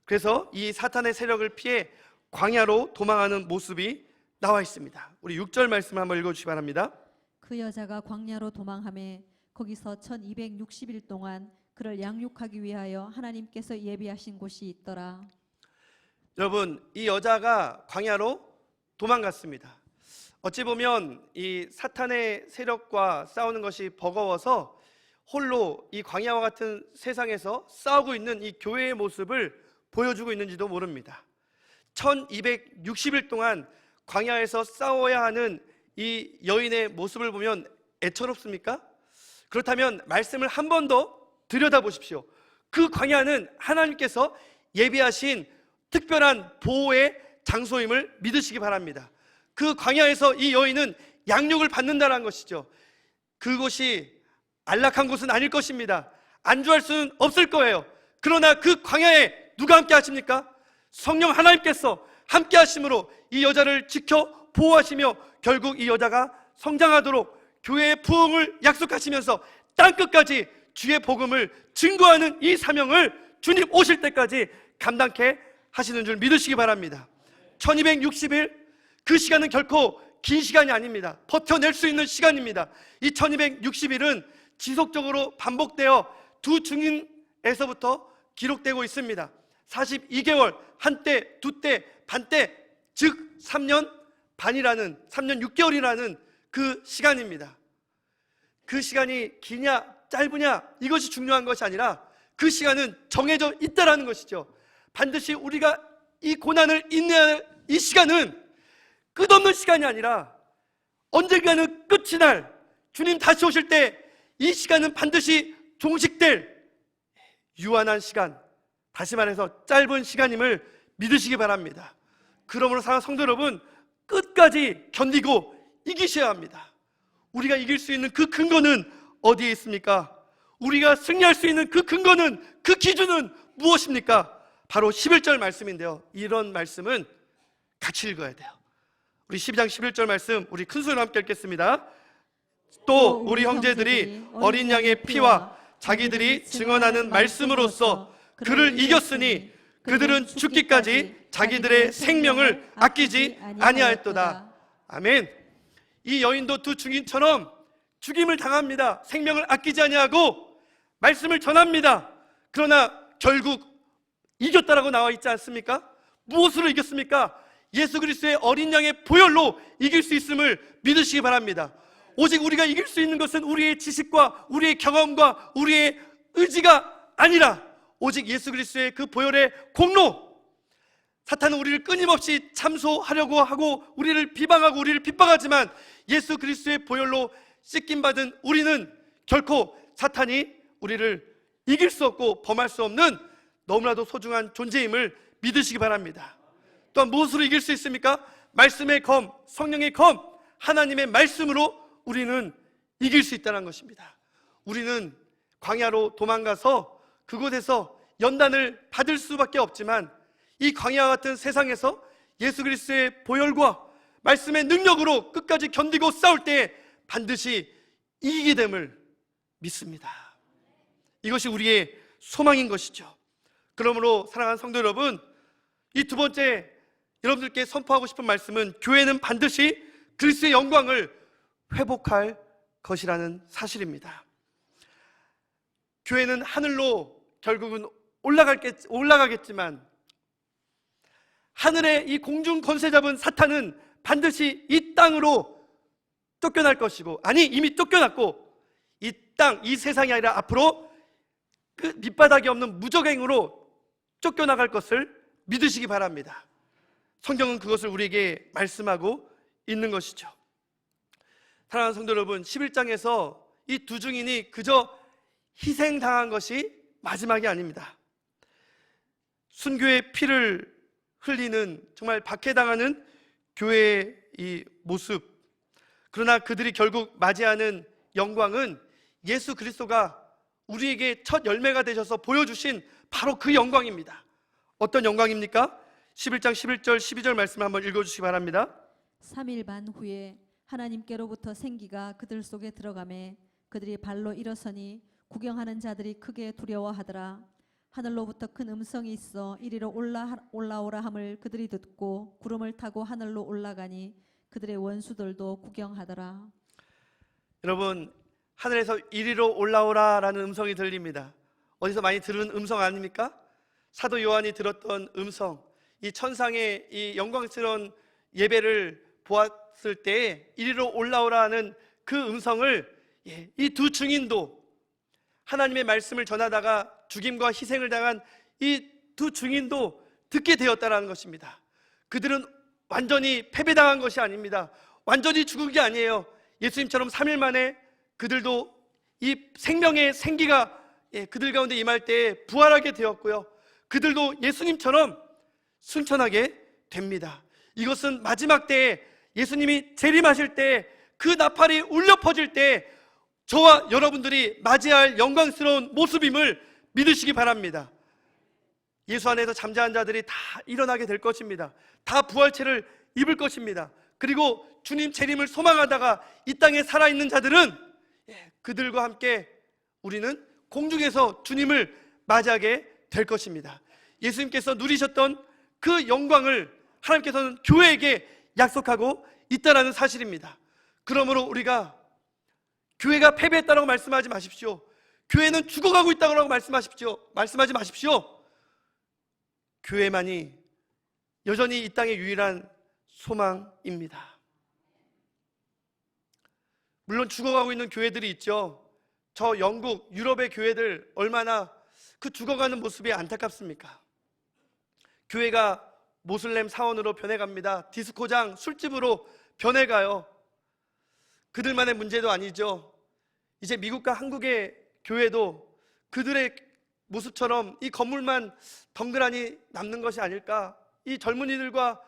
그래서 이 사탄의 세력을 피해 광야로 도망하는 모습이 나와 있습니다. 우리 6절 말씀 한번 읽어주시기 바랍니다. 그 여자가 광야로 도망하매 거기서 1260일 동안 그를 양육하기 위하여 하나님께서 예비하신 곳이 있더라. 여러분, 이 여자가 광야로 도망갔습니다. 어찌 보면 이 사탄의 세력과 싸우는 것이 버거워서 홀로 이 광야와 같은 세상에서 싸우고 있는 이 교회의 모습을 보여주고 있는지도 모릅니다. 1260일 동안 광야에서 싸워야 하는 이 여인의 모습을 보면 애처롭습니까? 그렇다면 말씀을 한 번 더 들여다보십시오. 그 광야는 하나님께서 예비하신 특별한 보호의 장소임을 믿으시기 바랍니다. 그 광야에서 이 여인은 양육을 받는다는 것이죠. 그곳이 안락한 곳은 아닐 것입니다. 안주할 수는 없을 거예요. 그러나 그 광야에 누가 함께 하십니까? 성령 하나님께서 함께 하심으로 이 여자를 지켜 보호하시며 결국 이 여자가 성장하도록 교회의 부흥을 약속하시면서 땅끝까지 주의 복음을 증거하는 이 사명을 주님 오실 때까지 감당케 하시는 줄 믿으시기 바랍니다. 1260일, 그 시간은 결코 긴 시간이 아닙니다. 버텨낼 수 있는 시간입니다. 이 1260일은 지속적으로 반복되어 두 증인에서부터 기록되고 있습니다. 42개월, 한때, 두때, 반때, 즉 3년 반이라는, 3년 6개월이라는 그 시간입니다. 그 시간이 기냐 짧으냐 이것이 중요한 것이 아니라 그 시간은 정해져 있다라는 것이죠. 반드시 우리가 이 고난을 인내할 이 시간은 끝없는 시간이 아니라 언젠가는 끝이 날 주님 다시 오실 때 이 시간은 반드시 종식될 유한한 시간, 다시 말해서 짧은 시간임을 믿으시기 바랍니다. 그러므로 사랑하는 성도 여러분, 끝까지 견디고 이기셔야 합니다. 우리가 이길 수 있는 그 근거는 어디에 있습니까? 우리가 승리할 수 있는 그 근거는, 그 기준은 무엇입니까? 바로 11절 말씀인데요, 이런 말씀은 같이 읽어야 돼요. 우리 12장 11절 말씀 우리 큰 소리로 함께 읽겠습니다. 또 우리 형제들이 어린 양의 피와 자기들이 증언하는 말씀으로써 그를 이겼으니 그들은 죽기까지 자기들의 생명을 아끼지 아니하였도다. 아멘. 이 여인도 두 증인처럼 죽임을 당합니다. 생명을 아끼지 아니하고 말씀을 전합니다. 그러나 결국 이겼다라고 나와 있지 않습니까? 무엇으로 이겼습니까? 예수 그리스도의 어린 양의 보혈로 이길 수 있음을 믿으시기 바랍니다. 오직 우리가 이길 수 있는 것은 우리의 지식과 우리의 경험과 우리의 의지가 아니라 오직 예수 그리스도의 그 보혈의 공로. 사탄은 우리를 끊임없이 참소하려고 하고 우리를 비방하고 우리를 핍박하지만 예수 그리스도의 보혈로 씻김받은 우리는 결코 사탄이 우리를 이길 수 없고 범할 수 없는 너무나도 소중한 존재임을 믿으시기 바랍니다. 또한 무엇으로 이길 수 있습니까? 말씀의 검, 성령의 검, 하나님의 말씀으로 우리는 이길 수 있다는 것입니다. 우리는 광야로 도망가서 그곳에서 연단을 받을 수밖에 없지만 이 광야와 같은 세상에서 예수 그리스도의 보혈과 말씀의 능력으로 끝까지 견디고 싸울 때 반드시 이기게 됨을 믿습니다. 이것이 우리의 소망인 것이죠. 그러므로 사랑하는 성도 여러분, 이 두 번째 여러분들께 선포하고 싶은 말씀은 교회는 반드시 그리스도의 영광을 회복할 것이라는 사실입니다. 교회는 하늘로 결국은 올라가겠지만 하늘의 이 공중 권세 잡은 사탄은 반드시 이 땅으로 쫓겨날 것이고, 아니 이미 쫓겨났고 이 땅, 이 세상이 아니라 앞으로 그 밑바닥이 없는 무적행으로 쫓겨나갈 것을 믿으시기 바랍니다. 성경은 그것을 우리에게 말씀하고 있는 것이죠. 사랑하는 성도 여러분, 11장에서 이 두 증인이 그저 희생당한 것이 마지막이 아닙니다. 순교의 피를 흘리는, 정말 박해당하는 교회의 이 모습, 그러나 그들이 결국 맞이하는 영광은 예수 그리스도가 우리에게 첫 열매가 되셔서 보여주신 바로 그 영광입니다. 어떤 영광입니까? 11장 11절 12절 말씀 한번 읽어주시기 바랍니다. 3일 반 후에 하나님께로부터 생기가 그들 속에 들어가매 그들이 발로 일어서니 구경하는 자들이 크게 두려워하더라. 하늘로부터 큰 음성이 있어 이리로 올라오라 함을 그들이 듣고 구름을 타고 하늘로 올라가니 그들의 원수들도 구경하더라. 여러분, 하늘에서 이리로 올라오라라는 음성이 들립니다. 어디서 많이 들은 음성 아닙니까? 사도 요한이 들었던 음성, 이 천상의 이 영광스러운 예배를 보았을 때 이리로 올라오라는 그 음성을 이 두 증인도, 하나님의 말씀을 전하다가 죽임과 희생을 당한 이 두 증인도 듣게 되었다는 것입니다. 그들은 완전히 패배당한 것이 아닙니다. 완전히 죽은 게 아니에요. 예수님처럼 3일 만에 그들도 이 생명의 생기가 그들 가운데 임할 때 부활하게 되었고요, 그들도 예수님처럼 승천하게 됩니다. 이것은 마지막 때에 예수님이 재림하실 때 그 나팔이 울려 퍼질 때 저와 여러분들이 맞이할 영광스러운 모습임을 믿으시기 바랍니다. 예수 안에서 잠자한 자들이 다 일어나게 될 것입니다. 다 부활체를 입을 것입니다. 그리고 주님 재림을 소망하다가 이 땅에 살아있는 자들은 그들과 함께 우리는 공중에서 주님을 맞이하게 될 것입니다. 예수님께서 누리셨던 그 영광을 하나님께서는 교회에게 약속하고 있다는 사실입니다. 그러므로 우리가 교회가 패배했다고 말씀하지 마십시오. 교회는 죽어가고 있다고 말씀하지 마십시오. 교회만이 여전히 이 땅의 유일한 소망입니다. 물론 죽어가고 있는 교회들이 있죠. 저 영국, 유럽의 교회들 얼마나 그 죽어가는 모습이 안타깝습니까? 교회가 모슬렘 사원으로 변해갑니다. 디스코장, 술집으로 변해가요. 그들만의 문제도 아니죠. 이제 미국과 한국의 교회도 그들의 모습처럼 이 건물만 덩그러니 남는 것이 아닐까. 이 젊은이들과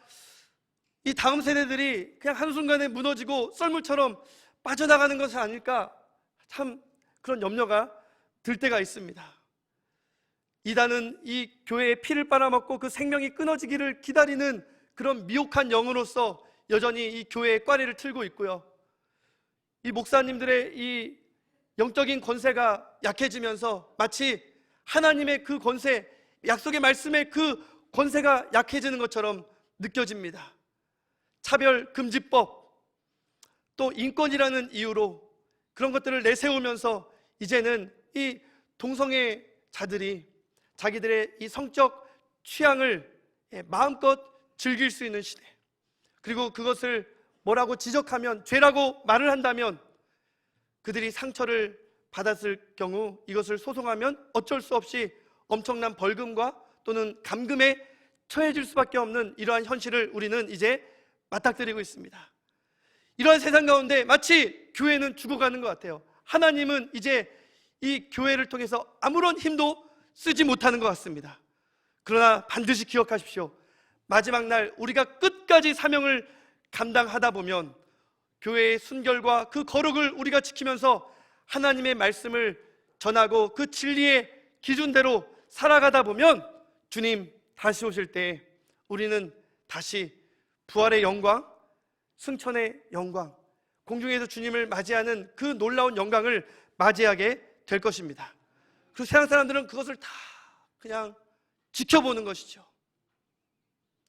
이 다음 세대들이 그냥 한순간에 무너지고 썰물처럼 빠져나가는 것이 아닐까. 참 그런 염려가 들 때가 있습니다. 이단은 이 교회의 피를 빨아먹고 그 생명이 끊어지기를 기다리는 그런 미혹한 영으로서 여전히 이 교회의 꽈리를 틀고 있고요, 이 목사님들의 이 영적인 권세가 약해지면서 마치 하나님의 그 권세, 약속의 말씀의 그 권세가 약해지는 것처럼 느껴집니다. 차별금지법, 또 인권이라는 이유로 그런 것들을 내세우면서 이제는 이 동성애자들이 자기들의 이 성적 취향을 마음껏 즐길 수 있는 시대, 그리고 그것을 뭐라고 지적하면, 죄라고 말을 한다면 그들이 상처를 받았을 경우 이것을 소송하면 어쩔 수 없이 엄청난 벌금과 또는 감금에 처해질 수밖에 없는 이러한 현실을 우리는 이제 맞닥뜨리고 있습니다. 이러한 세상 가운데 마치 교회는 죽어가는 것 같아요. 하나님은 이제 이 교회를 통해서 아무런 힘도 쓰지 못하는 것 같습니다. 그러나 반드시 기억하십시오. 마지막 날 우리가 끝까지 사명을 감당하다 보면 교회의 순결과 그 거룩을 우리가 지키면서 하나님의 말씀을 전하고 그 진리의 기준대로 살아가다 보면 주님 다시 오실 때 우리는 다시 부활의 영광, 승천의 영광, 공중에서 주님을 맞이하는 그 놀라운 영광을 맞이하게 될 것입니다. 그 세상 사람들은 그것을 다 그냥 지켜보는 것이죠.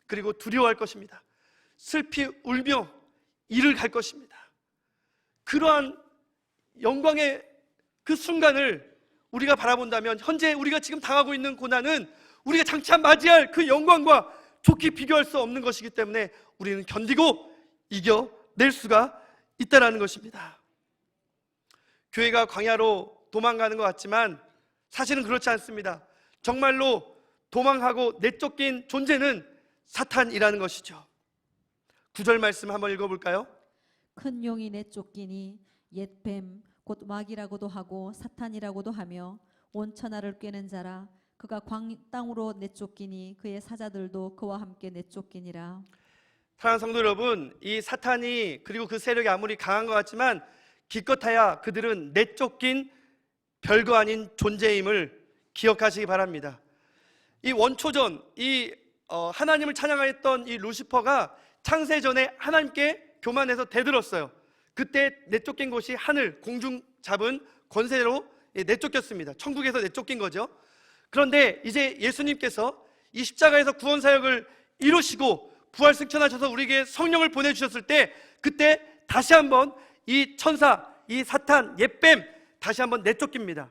그리고 두려워할 것입니다. 슬피 울며 이를 갈 것입니다. 그러한 영광의 그 순간을 우리가 바라본다면 현재 우리가 지금 당하고 있는 고난은 우리가 장차 맞이할 그 영광과 좋게 비교할 수 없는 것이기 때문에 우리는 견디고 이겨낼 수가 있다는 것입니다. 교회가 광야로 도망가는 것 같지만 사실은 그렇지 않습니다. 정말로 도망하고 내쫓긴 존재는 사탄이라는 것이죠. 9절 말씀 한번 읽어볼까요? 큰 용이 내쫓기니 옛뱀 곧 마귀라고도 하고 사탄이라고도 하며 온 천하를 꿰는 자라. 그가 땅으로 내쫓기니 그의 사자들도 그와 함께 내쫓기니라. 사랑하는 성도 여러분, 이 사탄이 그리고 그 세력이 아무리 강한 것 같지만 기껏해야 그들은 내쫓긴 별거 아닌 존재임을 기억하시기 바랍니다. 이 원초전, 하나님을 찬양했던 이 루시퍼가 창세전에 하나님께 교만해서 대들었어요. 그때 내쫓긴 곳이 하늘, 공중 잡은 권세로 내쫓겼습니다. 천국에서 내쫓긴 거죠. 그런데 이제 예수님께서 이 십자가에서 구원 사역을 이루시고 부활 승천하셔서 우리에게 성령을 보내주셨을 때, 그때 다시 한번 이 천사, 이 사탄, 옛뱀 다시 한번 내쫓깁니다.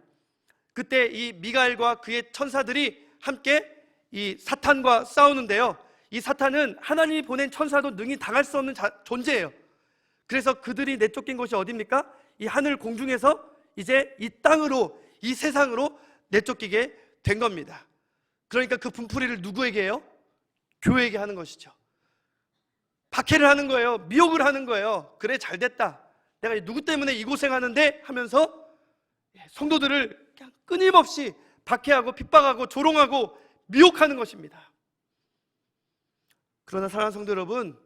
그때 이 미가엘과 그의 천사들이 함께 이 사탄과 싸우는데요, 이 사탄은 하나님이 보낸 천사도 능히 당할 수 없는 존재예요. 그래서 그들이 내쫓긴 곳이 어디입니까? 이 하늘 공중에서 이제 이 땅으로, 이 세상으로 내쫓기게 된 겁니다. 그러니까 그 분풀이를 누구에게 해요? 교회에게 하는 것이죠. 박해를 하는 거예요. 미혹을 하는 거예요. 그래, 잘 됐다, 내가 누구 때문에 이 고생하는데 하면서 성도들을 그냥 끊임없이 박해하고 핍박하고 조롱하고 미혹하는 것입니다. 그러나 사랑하는 성도 여러분,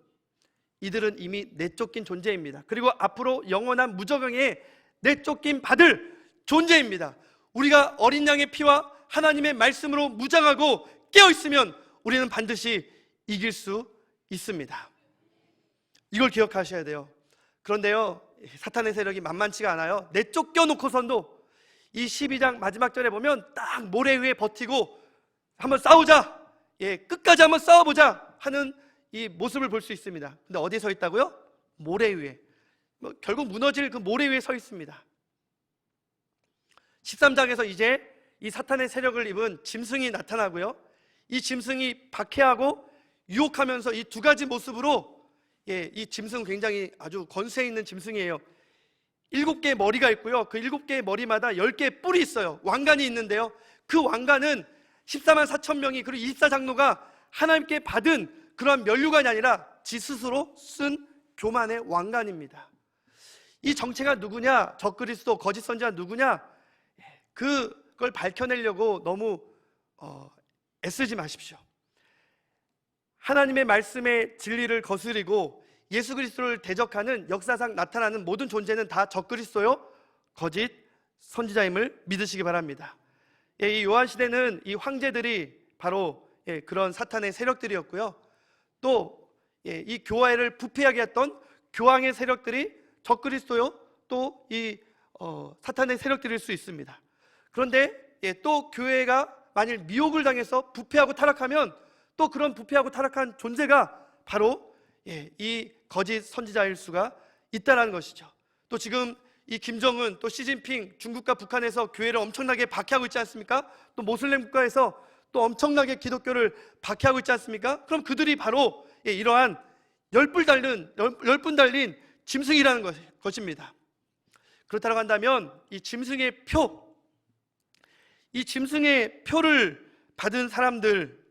이들은 이미 내쫓긴 존재입니다. 그리고 앞으로 영원한 무저강에 내쫓긴 받을 존재입니다. 우리가 어린 양의 피와 하나님의 말씀으로 무장하고 깨어있으면 우리는 반드시 이길 수 있습니다. 이걸 기억하셔야 돼요. 그런데요, 사탄의 세력이 만만치가 않아요. 내쫓겨 놓고선도 이 12장 마지막 절에 보면 딱 모래 위에 버티고 한번 싸우자, 끝까지 한번 싸워보자 하는 이 모습을 볼 수 있습니다. 근데 어디에 서 있다고요? 모래 위에. 결국 무너질 그 모래 위에 서 있습니다. 13장에서 이제 이 사탄의 세력을 입은 짐승이 나타나고요, 이 짐승이 박해하고 유혹하면서 이 두 가지 모습으로, 이 짐승은 굉장히 아주 권세 있는 짐승이에요. 7개의 머리가 있고요, 그 7개의 머리마다 10개의 뿔이 있어요. 왕관이 있는데요, 그 왕관은 14만 4천 명이, 그리고 24장로가 하나님께 받은 그러한 면류관이 아니라 지 스스로 쓴 교만의 왕관입니다. 이 정체가 누구냐, 적그리스도, 거짓 선지자 누구냐, 그걸 밝혀내려고 너무 애쓰지 마십시오. 하나님의 말씀의 진리를 거스리고 예수 그리스도를 대적하는 역사상 나타나는 모든 존재는 다 적그리스도요, 거짓 선지자임을 믿으시기 바랍니다. 이 요한 시대는 이 황제들이 바로 그런 사탄의 세력들이었고요, 또 이 교회를 부패하게 했던 교황의 세력들이 적그리스도요, 또 이 사탄의 세력들일 수 있습니다. 그런데 또 교회가 만일 미혹을 당해서 부패하고 타락하면 또 그런 부패하고 타락한 존재가 바로 이 거짓 선지자일 수가 있다는 것이죠. 또 지금 이 김정은, 또 시진핑, 중국과 북한에서 교회를 엄청나게 박해하고 있지 않습니까? 또 모슬렘 국가에서 또 엄청나게 기독교를 박해하고 있지 않습니까? 그럼 그들이 바로 이러한 열분 달린 짐승이라는 것입니다. 그렇다고 한다면 이 짐승의 표, 이 짐승의 표를 받은 사람들,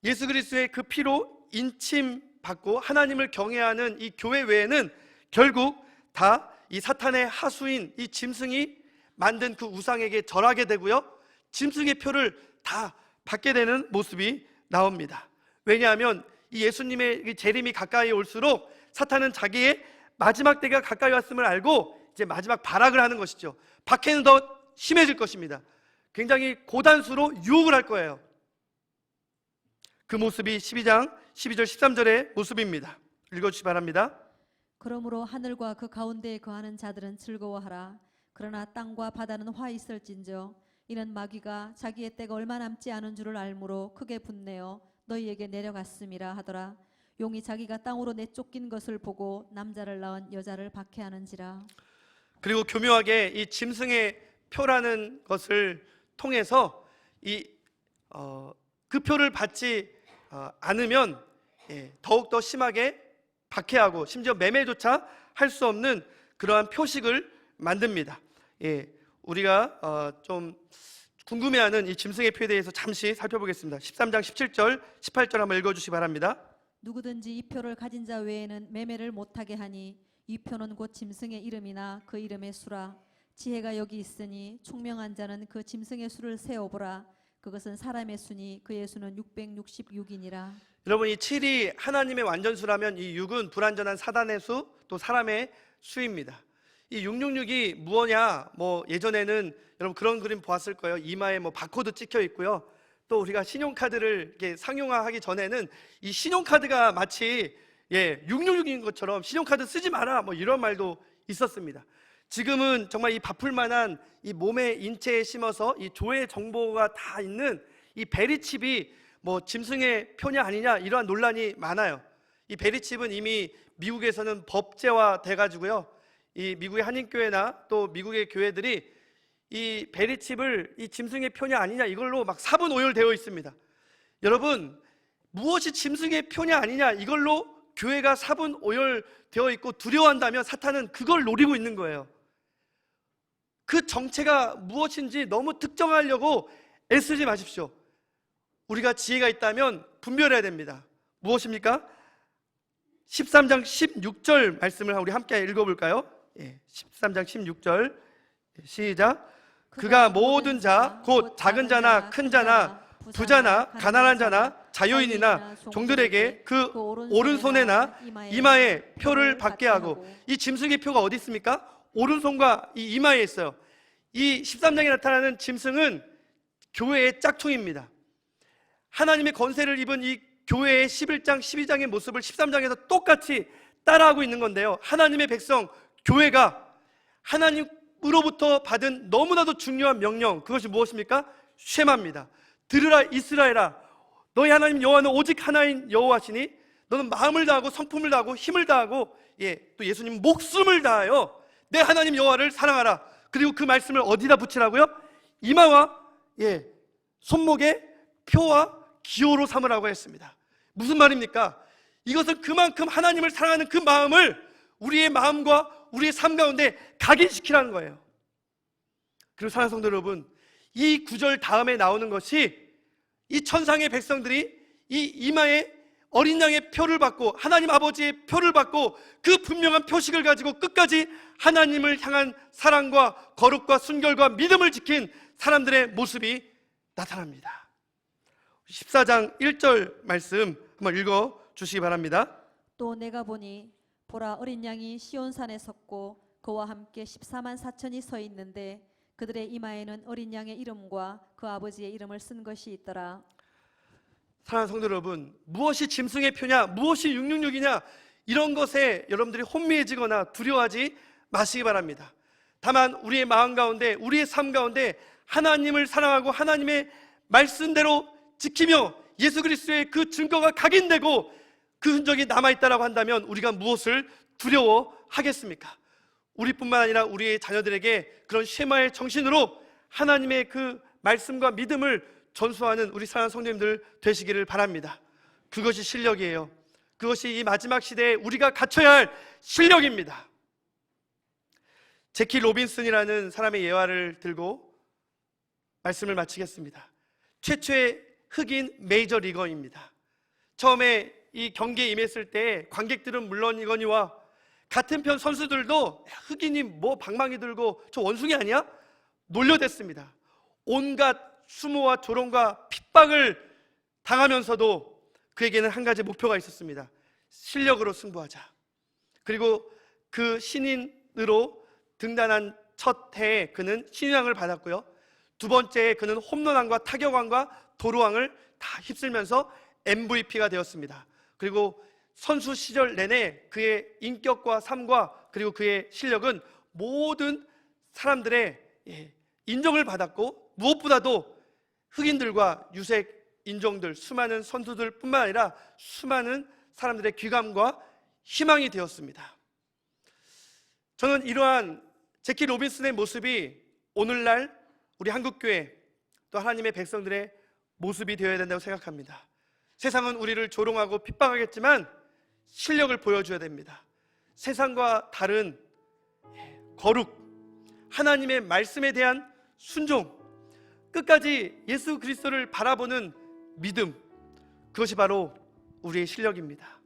예수 그리스도의 그 피로 인침받고 하나님을 경외하는 이 교회 외에는 결국 다 이 사탄의 하수인 이 짐승이 만든 그 우상에게 절하게 되고요, 짐승의 표를 다 받게 되는 모습이 나옵니다. 왜냐하면 이 예수님의 재림이 가까이 올수록 사탄은 자기의 마지막 때가 가까이 왔음을 알고 이제 마지막 발악을 하는 것이죠. 박해는 더 심해질 것입니다. 굉장히 고단수로 유혹을 할 거예요. 그 모습이 12장 12절 13절의 모습입니다. 읽어주시기 바랍니다. 그러므로 하늘과 그 가운데에 거하는 자들은 즐거워하라. 그러나 땅과 바다는 화 있을진저 이는 마귀가 자기의 때가 얼마 남지 않은 줄을 알므로 크게 분내어 너희에게 내려갔음이라 하더라. 용이 자기가 땅으로 내쫓긴 것을 보고 남자를 낳은 여자를 박해하는지라. 그리고 교묘하게 이 짐승의 표라는 것을 통해서 그 표를 받지 않으면 더욱더 심하게 박해하고 심지어 매매조차 할 수 없는 그러한 표식을 만듭니다. 우리가 좀 궁금해하는 이 짐승의 표에 대해서 잠시 살펴보겠습니다. 13장 17절 18절 한번 읽어주시기 바랍니다. 누구든지 이 표를 가진 자 외에는 매매를 못하게 하니 이 표는 곧 짐승의 이름이나 그 이름의 수라. 지혜가 여기 있으니 총명한 자는 그 짐승의 수를 세어보라. 그것은 사람의 수니 그의 수는 666이니라. 여러분, 이 7이 하나님의 완전수라면 이 6은 불완전한 사단의 수, 또 사람의 수입니다. 이 666이 무엇냐? 예전에는 여러분 그런 그림 보았을 거예요. 이마에 바코드 찍혀 있고요. 또 우리가 신용카드를 이렇게 상용화하기 전에는 이 신용카드가 마치 666인 것처럼 신용카드 쓰지 마라 뭐 이런 말도 있었습니다. 지금은 정말 이 바쁠 만한 이 몸의 인체에 심어서 이 조회 정보가 다 있는 이 베리칩이 뭐 짐승의 표냐 아니냐 이러한 논란이 많아요. 이 베리칩은 이미 미국에서는 법제화 돼가지고요, 이 미국의 한인교회나 또 미국의 교회들이 이 베리칩을 이 짐승의 표냐 아니냐 이걸로 막 사분오열되어 있습니다. 여러분, 무엇이 짐승의 표냐 아니냐 이걸로 교회가 사분오열되어 있고 두려워한다면 사탄은 그걸 노리고 있는 거예요. 그 정체가 무엇인지 너무 특정하려고 애쓰지 마십시오. 우리가 지혜가 있다면 분별해야 됩니다. 무엇입니까? 13장 16절 말씀을 우리 함께 읽어볼까요? 13장 16절 시작. 그가 모든 자 곧 작은 자나 큰 자나 부자나 가난한 자나 자유인이나 종들에게 그 오른손에나 이마에 표를 받게 하고, 이 짐승의 표가 어디 있습니까? 오른손과 이 이마에 있어요. 이 13장에 나타나는 짐승은 교회의 짝퉁입니다. 하나님의 권세를 입은 이 교회의 11장 12장의 모습을 13장에서 똑같이 따라하고 있는 건데요, 하나님의 백성 교회가 하나님으로부터 받은 너무나도 중요한 명령, 그것이 무엇입니까? 쉐마입니다. 들으라 이스라엘아, 너희 하나님 여호와는 오직 하나인 여호와시니 너는 마음을 다하고 성품을 다하고 힘을 다하고 또 예수님 목숨을 다하여 내 하나님 여호와를 사랑하라. 그리고 그 말씀을 어디다 붙이라고요? 이마와 손목에 표와 기호로 삼으라고 했습니다. 무슨 말입니까? 이것은 그만큼 하나님을 사랑하는 그 마음을 우리의 마음과 우리의 삶 가운데 각인시키라는 거예요. 그리고 사랑하는 성도 여러분, 이 구절 다음에 나오는 것이 이 천상의 백성들이 이 이마에 어린 양의 표를 받고 하나님 아버지의 표를 받고 그 분명한 표식을 가지고 끝까지 하나님을 향한 사랑과 거룩과 순결과 믿음을 지킨 사람들의 모습이 나타납니다. 14장 1절 말씀 한번 읽어 주시기 바랍니다. 또 내가 보니 보라, 어린 양이 시온산에 섰고 그와 함께 14만 4천이 서 있는데 그들의 이마에는 어린 양의 이름과 그 아버지의 이름을 쓴 것이 있더라. 사랑하는 성도 여러분, 무엇이 짐승의 표냐, 무엇이 666이냐 이런 것에 여러분들이 혼미해지거나 두려워하지 마시기 바랍니다. 다만 우리의 마음 가운데, 우리의 삶 가운데 하나님을 사랑하고 하나님의 말씀대로 지키며 예수 그리스도의 그 증거가 각인되고 그 흔적이 남아있다라고 한다면 우리가 무엇을 두려워하겠습니까? 우리뿐만 아니라 우리의 자녀들에게 그런 쉐마의 정신으로 하나님의 그 말씀과 믿음을 전수하는 우리 사랑하는 성도님들 되시기를 바랍니다. 그것이 실력이에요. 그것이 이 마지막 시대에 우리가 갖춰야 할 실력입니다. 제키 로빈슨이라는 사람의 예화를 들고 말씀을 마치겠습니다. 최초의 흑인 메이저 리거입니다. 처음에 이 경기에 임했을 때 관객들은 물론이거니와 같은 편 선수들도 흑인이 뭐 방망이 들고 저 원숭이 아니야? 놀려댔습니다. 온갖 수모와 조롱과 핍박을 당하면서도 그에게는 한 가지 목표가 있었습니다. 실력으로 승부하자. 그리고 그 신인으로 등단한 첫 해에 그는 신인왕을 받았고요, 두 번째에 그는 홈런왕과 타격왕과 도루왕을 다 휩쓸면서 MVP가 되었습니다. 그리고 선수 시절 내내 그의 인격과 삶과 그리고 그의 실력은 모든 사람들의 인정을 받았고, 무엇보다도 흑인들과 유색 인종들, 수많은 선수들 뿐만 아니라 수많은 사람들의 귀감과 희망이 되었습니다. 저는 이러한 제키 로빈슨의 모습이 오늘날 우리 한국교회 또 하나님의 백성들의 모습이 되어야 된다고 생각합니다. 세상은 우리를 조롱하고 핍박하겠지만 실력을 보여줘야 됩니다. 세상과 다른 거룩, 하나님의 말씀에 대한 순종, 끝까지 예수 그리스도를 바라보는 믿음, 그것이 바로 우리의 실력입니다.